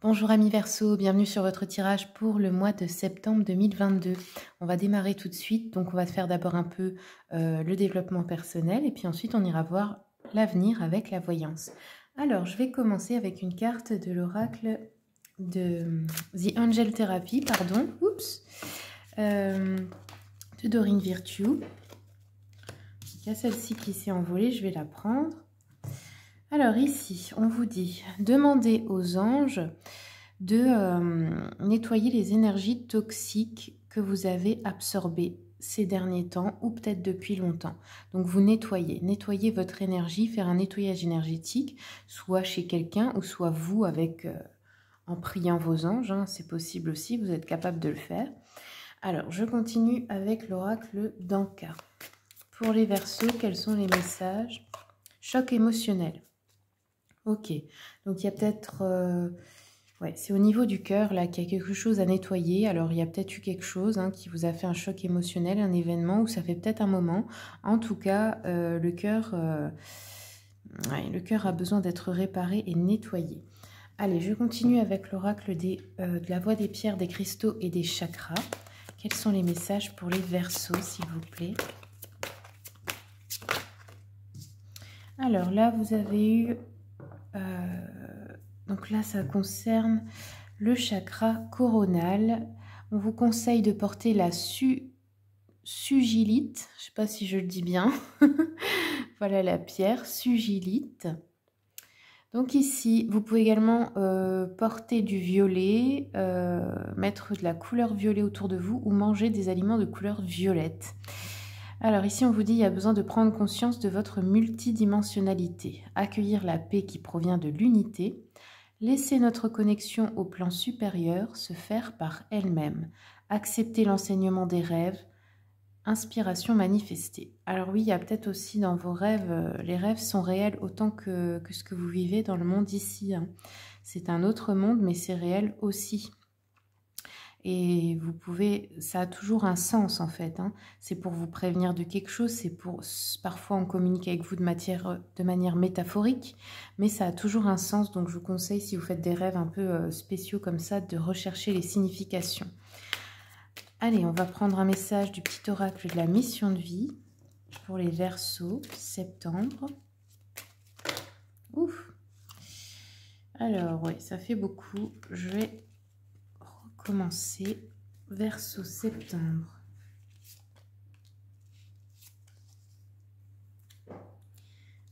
Bonjour amis Verseau, bienvenue sur votre tirage pour le mois de septembre 2022. On va démarrer tout de suite, donc on va faire d'abord un peu le développement personnel et puis ensuite on ira voir l'avenir avec la voyance. Alors je vais commencer avec une carte de l'oracle de The Angel Therapy, pardon, oups, de Doreen Virtue. Il y a celle-ci qui s'est envolée, je vais la prendre. Alors ici, on vous dit, demandez aux anges de nettoyer les énergies toxiques que vous avez absorbées ces derniers temps ou peut-être depuis longtemps. Donc vous nettoyez votre énergie, faire un nettoyage énergétique, soit chez quelqu'un ou soit vous avec en priant vos anges, hein, c'est possible aussi, vous êtes capable de le faire. Alors je continue avec l'oracle d'Anka. Pour les Verseaux, quels sont les messages? Choc émotionnel. Ok, donc il y a peut-être... ouais, c'est au niveau du cœur là qu'il y a quelque chose à nettoyer. Alors il y a peut-être eu quelque chose qui vous a fait un choc émotionnel, un événement, ou ça fait peut-être un moment. En tout cas, le cœur a besoin d'être réparé et nettoyé. Allez, je continue avec l'oracle de la voie des pierres, des cristaux et des chakras. Quels sont les messages pour les Verseaux, s'il vous plaît? Alors là, vous avez eu... donc là, ça concerne le chakra coronal. On vous conseille de porter la sugilite. Je ne sais pas si je le dis bien. Voilà la pierre, sugilite. Donc ici, vous pouvez également porter du violet, mettre de la couleur violet autour de vous ou manger des aliments de couleur violette. Alors ici, on vous dit qu'il y a besoin de prendre conscience de votre multidimensionnalité, accueillir la paix qui provient de l'unité, laisser notre connexion au plan supérieur se faire par elle-même, accepter l'enseignement des rêves, inspiration manifestée. Alors oui, il y a peut-être aussi dans vos rêves, les rêves sont réels autant que ce que vous vivez dans le monde ici. C'est un autre monde, mais c'est réel aussi. Et vous pouvez, ça a toujours un sens en fait. C'est pour vous prévenir de quelque chose, c'est pour, parfois on communique avec vous de manière métaphorique, mais ça a toujours un sens. Donc je vous conseille, si vous faites des rêves un peu spéciaux comme ça, de rechercher les significations. Allez, on va prendre un message du petit oracle de la mission de vie pour les Verseaux, septembre. Ouf. Alors oui, ça fait beaucoup. Je vais recommencer. Verseau septembre.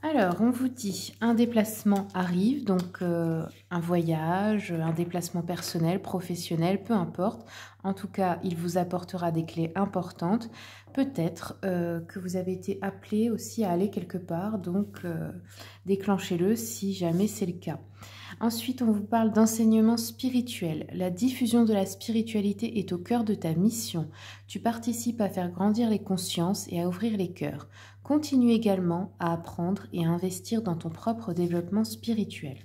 Alors, on vous dit, un déplacement arrive, donc un voyage, un déplacement personnel, professionnel, peu importe. En tout cas, il vous apportera des clés importantes. Peut-être que vous avez été appelé aussi à aller quelque part, donc déclenchez-le si jamais c'est le cas. Ensuite, on vous parle d'enseignement spirituel. La diffusion de la spiritualité est au cœur de ta mission. Tu participes à faire grandir les consciences et à ouvrir les cœurs. Continue également à apprendre et à investir dans ton propre développement spirituel.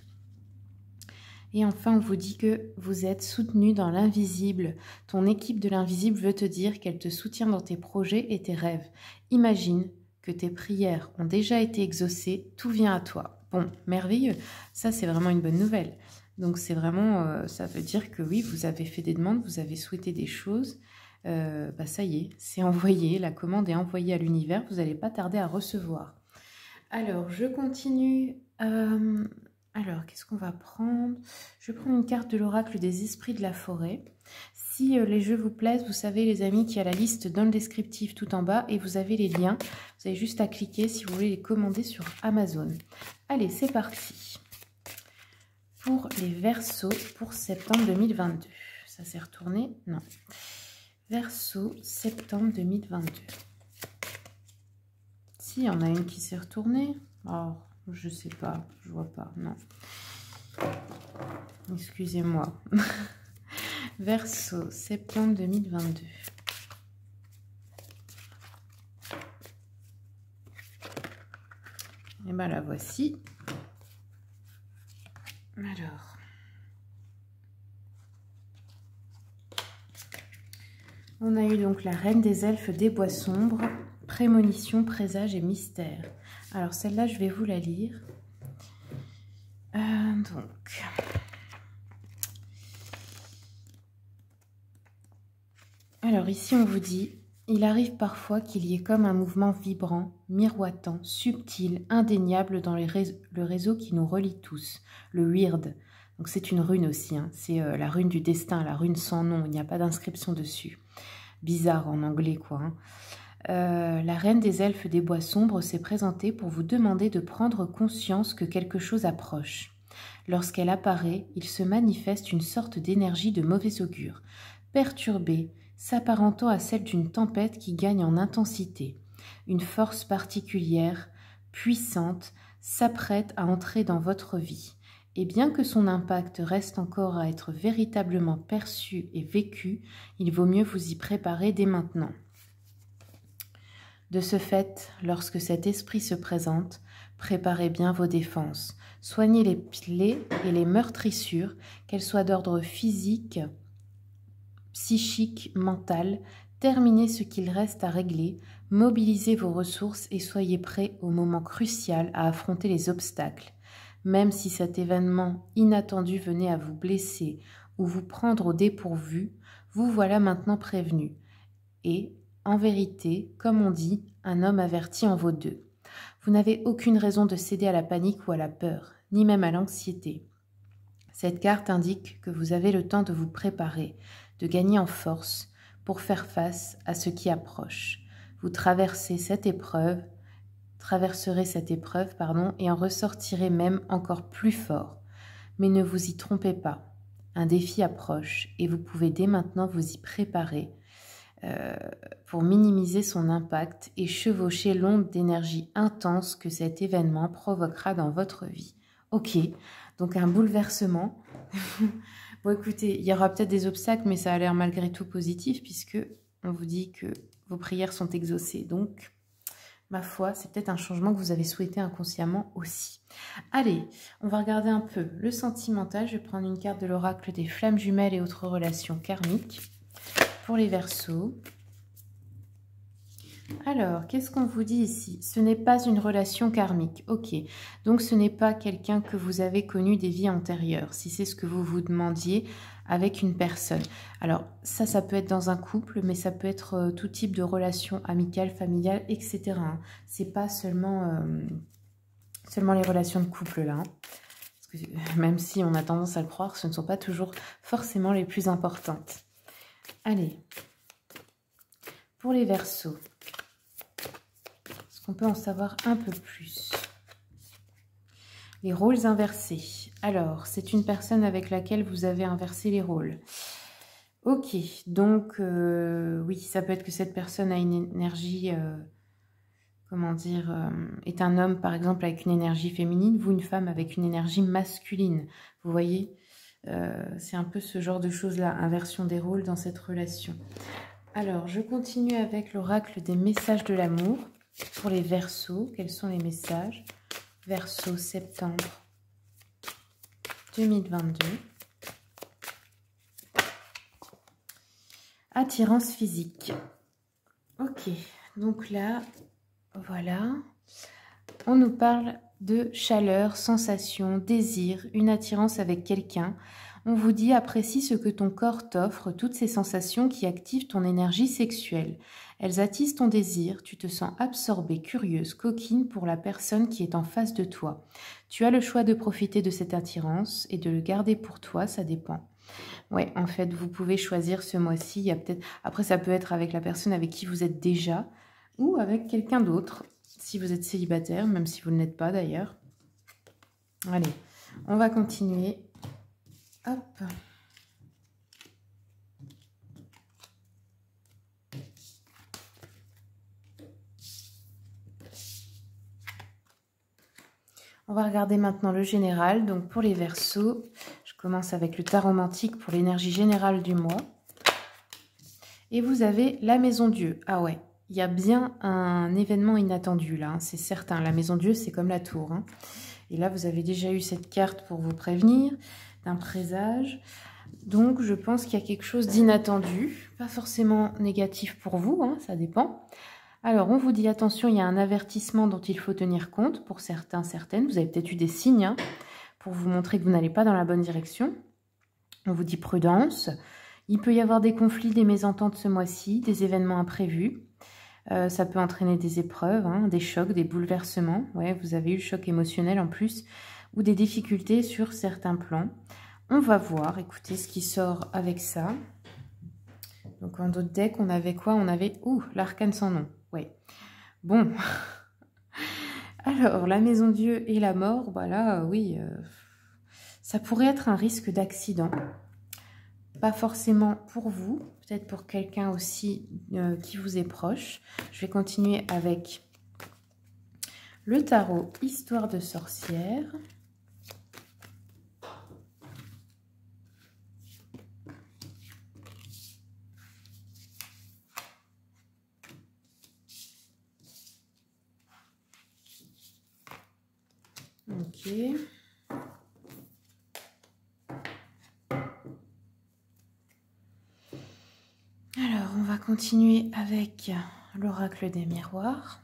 Et enfin, on vous dit que vous êtes soutenu dans l'invisible. Ton équipe de l'invisible veut te dire qu'elle te soutient dans tes projets et tes rêves. Imagine que tes prières ont déjà été exaucées, tout vient à toi. Bon, merveilleux, ça c'est vraiment une bonne nouvelle. Donc c'est vraiment, ça veut dire que oui, vous avez fait des demandes, vous avez souhaité des choses. Ça y est, c'est envoyé, la commande est envoyée à l'univers, vous n'allez pas tarder à recevoir. Alors, je continue. Alors, qu'est-ce qu'on va prendre? Je vais prendre une carte de l'oracle des esprits de la forêt. Si les jeux vous plaisent, vous savez les amis qu'il y a la liste dans le descriptif tout en bas et vous avez les liens. Vous avez juste à cliquer si vous voulez les commander sur Amazon. Allez, c'est parti. Pour les Verseaux pour septembre 2022. Ça s'est retourné? Non. Verseau, septembre 2022. Si, il y en a une qui s'est retournée. Oh, je sais pas, je vois pas, non. Excusez-moi. Verseau, septembre 2022. Et bien la voici. Alors. On a eu donc la reine des elfes des bois sombres, prémonition, présage et mystère. Alors celle-là, je vais vous la lire. Donc, Alors ici, on vous dit, il arrive parfois qu'il y ait comme un mouvement vibrant, miroitant, subtil, indéniable dans le réseau qui nous relie tous, le weird. Donc c'est une rune aussi, hein. C'est la rune du destin, la rune sans nom, il n'y a pas d'inscription dessus. Bizarre en anglais, quoi. Hein. La reine des elfes des bois sombres s'est présentée pour vous demander de prendre conscience que quelque chose approche. Lorsqu'elle apparaît, il se manifeste une sorte d'énergie de mauvais augure, perturbée, s'apparentant à celle d'une tempête qui gagne en intensité. Une force particulière, puissante, s'apprête à entrer dans votre vie. Et bien que son impact reste encore à être véritablement perçu et vécu, il vaut mieux vous y préparer dès maintenant. De ce fait, lorsque cet esprit se présente, préparez bien vos défenses. Soignez les plaies et les meurtrissures, qu'elles soient d'ordre physique, psychique, mental. Terminez ce qu'il reste à régler, mobilisez vos ressources et soyez prêts au moment crucial à affronter les obstacles. Même si cet événement inattendu venait à vous blesser ou vous prendre au dépourvu, vous voilà maintenant prévenu. Et, en vérité, comme on dit, un homme averti en vaut deux. Vous n'avez aucune raison de céder à la panique ou à la peur, ni même à l'anxiété. Cette carte indique que vous avez le temps de vous préparer, de gagner en force pour faire face à ce qui approche. Vous traverserez cette épreuve, et en ressortirez même encore plus fort. Mais ne vous y trompez pas. Un défi approche et vous pouvez dès maintenant vous y préparer pour minimiser son impact et chevaucher l'onde d'énergie intense que cet événement provoquera dans votre vie. Ok, donc un bouleversement. Bon, écoutez, il y aura peut-être des obstacles, mais ça a l'air malgré tout positif puisque on vous dit que vos prières sont exaucées. Donc, ma foi, c'est peut-être un changement que vous avez souhaité inconsciemment aussi. Allez, on va regarder un peu le sentimental. Je vais prendre une carte de l'oracle des flammes jumelles et autres relations karmiques pour les Verseaux. Alors, qu'est-ce qu'on vous dit ici? Ce n'est pas une relation karmique. Ok, donc ce n'est pas quelqu'un que vous avez connu des vies antérieures, si c'est ce que vous vous demandiez avec une personne. Alors, ça peut être dans un couple, mais ça peut être tout type de relation amicale, familiale, etc. Hein. C'est pas seulement les relations de couple là. Hein. Parce que, même si on a tendance à le croire, ce ne sont pas toujours forcément les plus importantes. Allez, pour les Verseaux. On peut en savoir un peu plus. Les rôles inversés. Alors, c'est une personne avec laquelle vous avez inversé les rôles. Ok, donc oui, ça peut être que cette personne a une énergie, est un homme par exemple avec une énergie féminine, vous une femme avec une énergie masculine. Vous voyez, c'est un peu ce genre de choses-là, inversion des rôles dans cette relation. Alors, je continue avec l'oracle des messages de l'amour. Pour les Verseaux, quels sont les messages? Verseau, septembre 2022. Attirance physique. Ok, donc là, voilà. On nous parle de chaleur, sensation, désir, une attirance avec quelqu'un. On vous dit apprécie ce que ton corps t'offre, toutes ces sensations qui activent ton énergie sexuelle. Elles attisent ton désir, tu te sens absorbée, curieuse, coquine pour la personne qui est en face de toi. Tu as le choix de profiter de cette attirance et de le garder pour toi, ça dépend. Ouais, en fait, vous pouvez choisir ce mois-ci. Il y a peut-être... Après, ça peut être avec la personne avec qui vous êtes déjà ou avec quelqu'un d'autre, si vous êtes célibataire, même si vous ne l'êtes pas d'ailleurs. Allez, on va continuer. Hop. On va regarder maintenant le général. Donc pour les Verseaux, je commence avec le tarot romantique pour l'énergie générale du mois. Et vous avez la Maison Dieu. Ah ouais, il y a bien un événement inattendu là, hein, c'est certain. La Maison Dieu, c'est comme la tour. Hein. Et là, vous avez déjà eu cette carte pour vous prévenir d'un présage. Donc, je pense qu'il y a quelque chose d'inattendu. Pas forcément négatif pour vous, hein, ça dépend. Alors, on vous dit attention, il y a un avertissement dont il faut tenir compte pour certains, certaines. Vous avez peut-être eu des signes hein, pour vous montrer que vous n'allez pas dans la bonne direction. On vous dit prudence. Il peut y avoir des conflits, des mésententes ce mois-ci, des événements imprévus. Ça peut entraîner des épreuves, hein, des chocs, des bouleversements. Ouais, vous avez eu le choc émotionnel en plus, ou des difficultés sur certains plans. On va voir, écoutez, ce qui sort avec ça. Donc en d'autres decks, on avait quoi? On avait, l'arcane sans nom. Ouais. Bon. Alors, la maison Dieu et la mort, voilà, oui, ça pourrait être un risque d'accident. Pas forcément pour vous, peut-être pour quelqu'un aussi qui vous est proche. Je vais continuer avec le tarot Histoire de sorcière. Ok. Alors, on va continuer avec l'oracle des miroirs.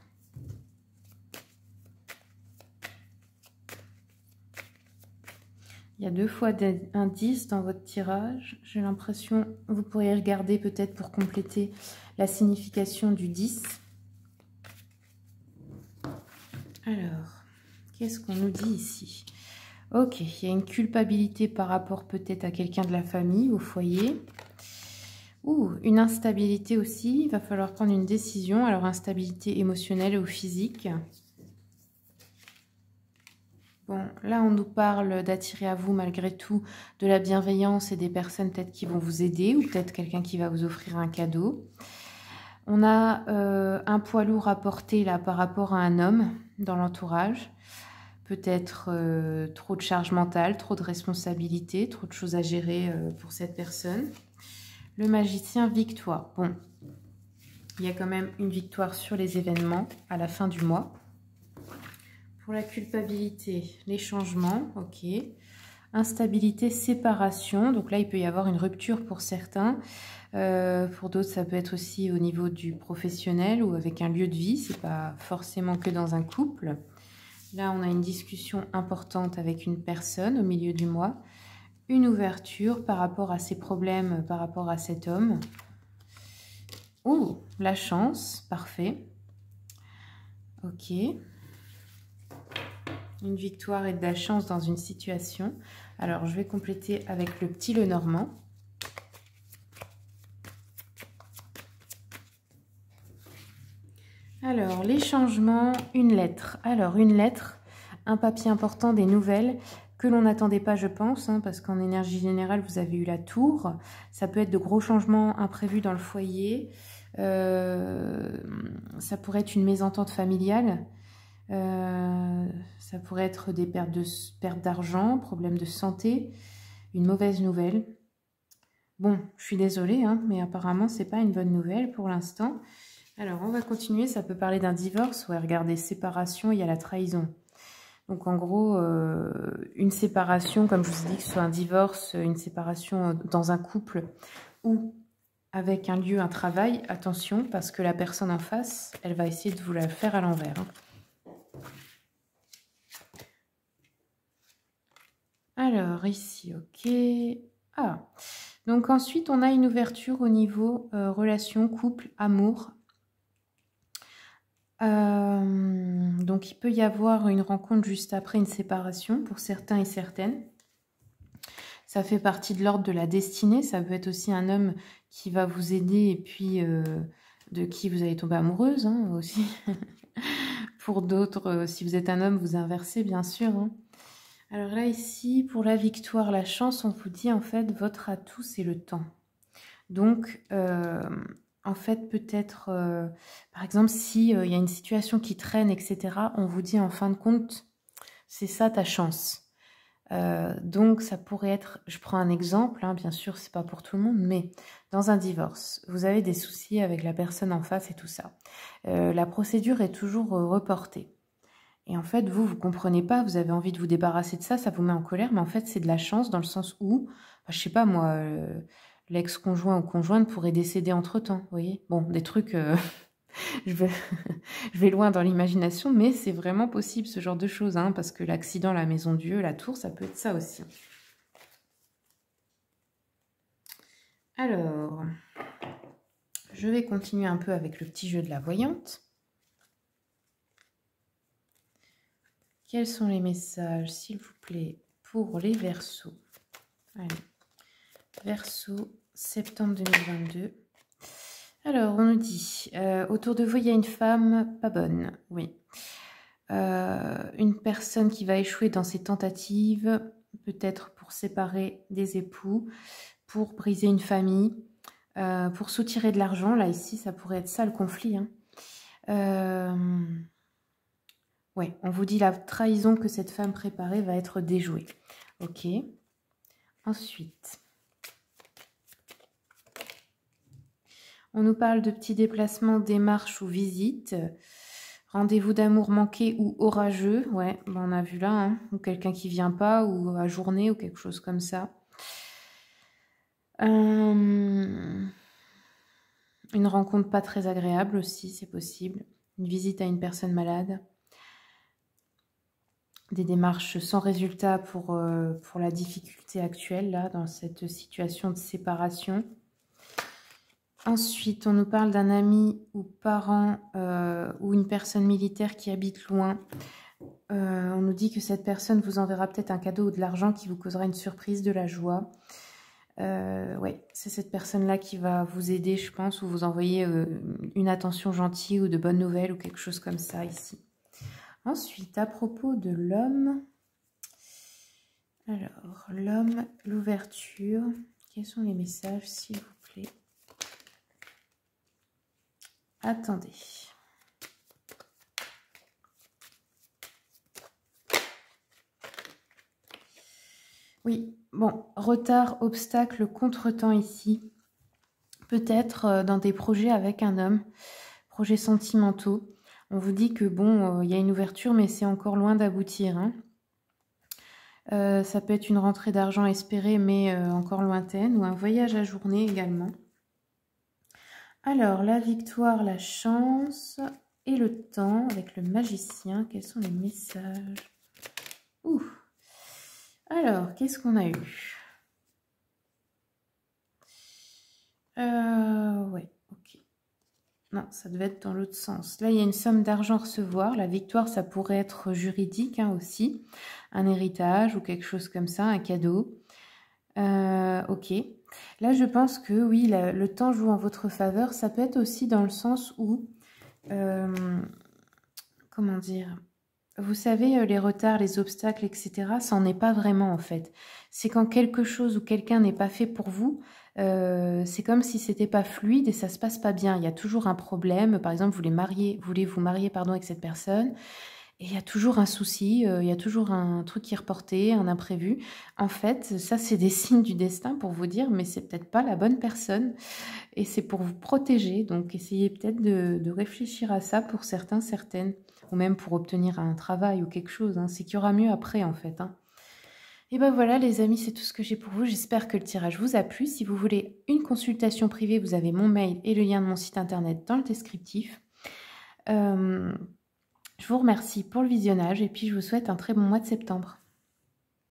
Il y a 2 fois un 10 dans votre tirage. J'ai l'impression, vous pourriez regarder peut-être pour compléter la signification du 10. Alors, qu'est-ce qu'on nous dit ici? Ok, il y a une culpabilité par rapport peut-être à quelqu'un de la famille, au foyer. Une instabilité aussi, il va falloir prendre une décision. Alors, instabilité émotionnelle ou physique. Bon, là, on nous parle d'attirer à vous, malgré tout, de la bienveillance et des personnes peut-être qui vont vous aider ou peut-être quelqu'un qui va vous offrir un cadeau. On a un poids lourd à porter là par rapport à un homme dans l'entourage. Peut-être trop de charge mentale, trop de responsabilités, trop de choses à gérer pour cette personne. Le magicien, victoire. Bon, il y a quand même une victoire sur les événements à la fin du mois. Pour la culpabilité, les changements, ok. Instabilité, séparation. Donc là, il peut y avoir une rupture pour certains. Pour d'autres, ça peut être aussi au niveau du professionnel ou avec un lieu de vie. C'est pas forcément que dans un couple. Là, on a une discussion importante avec une personne au milieu du mois. Une ouverture par rapport à ses problèmes, par rapport à cet homme. La chance, parfait. Ok. Une victoire et de la chance dans une situation. Alors, je vais compléter avec le petit Lenormand. Alors, les changements, une lettre. Alors, une lettre, un papier important, des nouvelles que l'on n'attendait pas, je pense, hein, parce qu'en énergie générale, vous avez eu la tour. Ça peut être de gros changements imprévus dans le foyer. Ça pourrait être une mésentente familiale. Ça pourrait être des pertes d'argent, problèmes de santé, une mauvaise nouvelle. Bon, je suis désolée, hein, mais apparemment, c'est pas une bonne nouvelle pour l'instant. Alors, on va continuer. Ça peut parler d'un divorce. Ouais, regardez, séparation, il y a la trahison. Donc, en gros, une séparation, comme je vous ai dit, que ce soit un divorce, une séparation dans un couple ou avec un lieu, un travail. Attention, parce que la personne en face, elle va essayer de vous la faire à l'envers. Hein. Alors, ici, ok. Ah, donc ensuite, on a une ouverture au niveau relation, couple, amour. Donc, il peut y avoir une rencontre juste après une séparation pour certains et certaines. Ça fait partie de l'ordre de la destinée. Ça peut être aussi un homme qui va vous aider et puis de qui vous allez tomber amoureuse hein, aussi. Pour d'autres, si vous êtes un homme, vous inversez bien sûr. Hein. Alors là, ici, pour la victoire, la chance, on vous dit en fait, votre atout, c'est le temps. Donc, en fait, peut-être, par exemple, s'il y a une situation qui traîne, etc., on vous dit en fin de compte, c'est ça ta chance. Donc, ça pourrait être, je prends un exemple, hein, bien sûr, c'est pas pour tout le monde, mais dans un divorce, vous avez des soucis avec la personne en face et tout ça. La procédure est toujours reportée. Et en fait, vous comprenez pas, vous avez envie de vous débarrasser de ça, ça vous met en colère, mais en fait, c'est de la chance dans le sens où, je sais pas moi, l'ex-conjoint ou conjointe pourrait décéder entre-temps, vous voyez. Bon, des trucs, je vais loin dans l'imagination, mais c'est vraiment possible ce genre de choses, hein, parce que l'accident, la maison Dieu, la tour, ça peut être ça aussi. Alors, je vais continuer un peu avec le petit jeu de la voyante. Quels sont les messages, s'il vous plaît, pour les Verseaux? Allez, Verseau, septembre 2022. Alors, on nous dit, autour de vous, il y a une femme pas bonne, oui. Une personne qui va échouer dans ses tentatives, peut-être pour séparer des époux, pour briser une famille, pour soutirer de l'argent. Là, ici, ça pourrait être ça le conflit. Ouais, on vous dit la trahison que cette femme préparée va être déjouée. Ok. Ensuite, on nous parle de petits déplacements, démarches ou visites. Rendez-vous d'amour manqué ou orageux. Ouais, on a vu là. Hein, ou quelqu'un qui vient pas, ou à journée, ou quelque chose comme ça. Une rencontre pas très agréable aussi, c'est possible. Une visite à une personne malade. Des démarches sans résultat pour la difficulté actuelle, là, dans cette situation de séparation. Ensuite, on nous parle d'un ami ou parent ou une personne militaire qui habite loin. On nous dit que cette personne vous enverra peut-être un cadeau ou de l'argent qui vous causera une surprise, de la joie. Ouais, c'est cette personne-là qui va vous aider, je pense, ou vous envoyer une attention gentille ou de bonnes nouvelles ou quelque chose comme ça ici. Ensuite, à propos de l'homme, alors, l'homme, l'ouverture, quels sont les messages, s'il vous plaît? Attendez. Oui, bon, retard, obstacle, contretemps ici. Peut-être dans des projets avec un homme, projets sentimentaux. On vous dit que bon, il y a une ouverture, mais c'est encore loin d'aboutir. Hein. Ça peut être une rentrée d'argent espérée, mais encore lointaine, ou un voyage à journée également. Alors, la victoire, la chance et le temps avec le magicien. Quels sont les messages? Ouh. Alors, qu'est-ce qu'on a eu? Ouais, ok. Non, ça devait être dans l'autre sens. Là, il y a une somme d'argent à recevoir. La victoire, ça pourrait être juridique hein, aussi. Un héritage ou quelque chose comme ça, un cadeau. Ok. Là, je pense que oui, le temps joue en votre faveur. Ça peut être aussi dans le sens où... comment dire? Vous savez, les retards, les obstacles, etc., ça n'en est pas vraiment en fait. C'est quand quelque chose ou quelqu'un n'est pas fait pour vous, c'est comme si c'était pas fluide et ça se passe pas bien. Il y a toujours un problème. Par exemple, voulez vous marier pardon, avec cette personne et il y a toujours un souci, il y a toujours un truc qui est reporté, un imprévu. En fait, ça, c'est des signes du destin pour vous dire, mais c'est peut-être pas la bonne personne et c'est pour vous protéger. Donc, essayez peut-être de réfléchir à ça pour certains, certaines, ou même pour obtenir un travail ou quelque chose. Hein. C'est qu'il y aura mieux après, en fait. Hein. Et ben voilà, les amis, c'est tout ce que j'ai pour vous. J'espère que le tirage vous a plu. Si vous voulez une consultation privée, vous avez mon mail et le lien de mon site internet dans le descriptif. Je vous remercie pour le visionnage et puis je vous souhaite un très bon mois de septembre.